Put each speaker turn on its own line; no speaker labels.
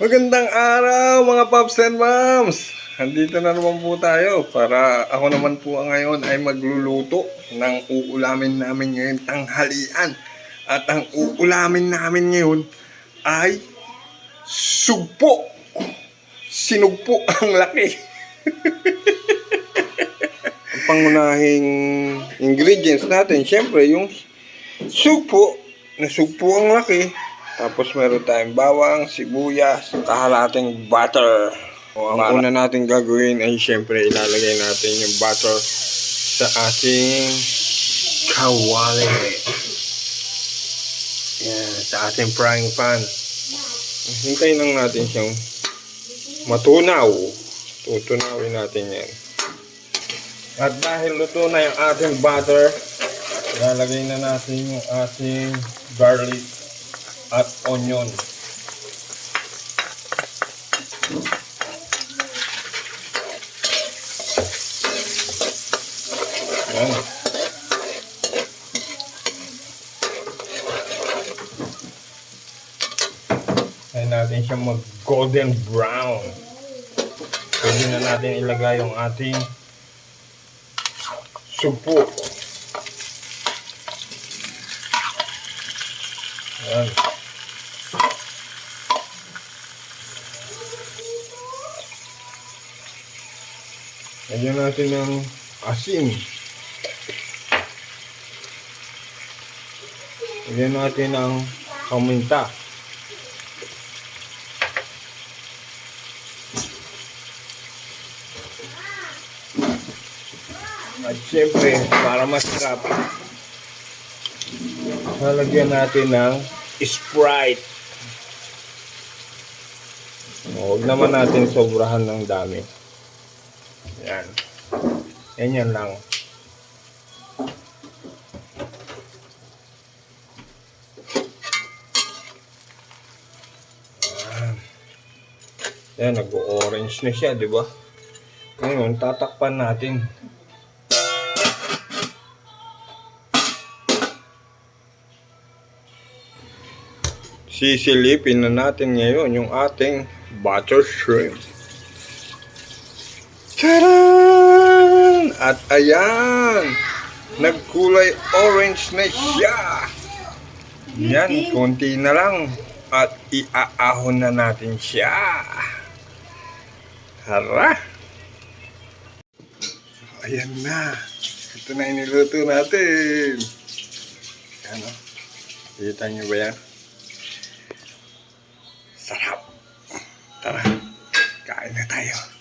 Magandang araw mga Pops and Moms! Andito na naman po tayo para ako naman po ngayon ay magluluto ng uulamin namin ngayon tanghalian. At ang uulamin namin ngayon ay sugpo. Sinugpo ang laki. Ang pangunahing ingredients natin, syempre yung sugpo. Nasugpo ang laki. Tapos meron tayong bawang, sibuyas, kahalating butter. O, ang una natin gagawin ay syempre ilalagay natin yung butter sa ating kawali. Yan, sa ating frying pan. Hintayin lang natin siyang matunaw. Tutunawin natin yan. At dahil luto na yung ating butter, ilalagay na natin yung ating garlic at onion. Yan. Kaya natin siya mag golden brown. Pwede na natin ilagay yung ating sugpo. Yan. Lagyan natin ng asin. Lagyan natin ng paminta. At siyempre, para masarap, lalagyan natin ng Sprite. Huwag naman natin sobrahan ng dami. Yan. Yan lang. Yan, nag-orange na siya, di ba? Ngayon, tatakpan natin. Sisilipin na natin ngayon yung ating butter shrimp. Tadaan! At ayan! Nagkulay orange na siya. Yan, konti na lang. At iaahon na natin siya. Tara! Ayan na. Ito na iniluto natin. Yan o. Kita nyo ba yan? Sarap. Tara, kain na tayo.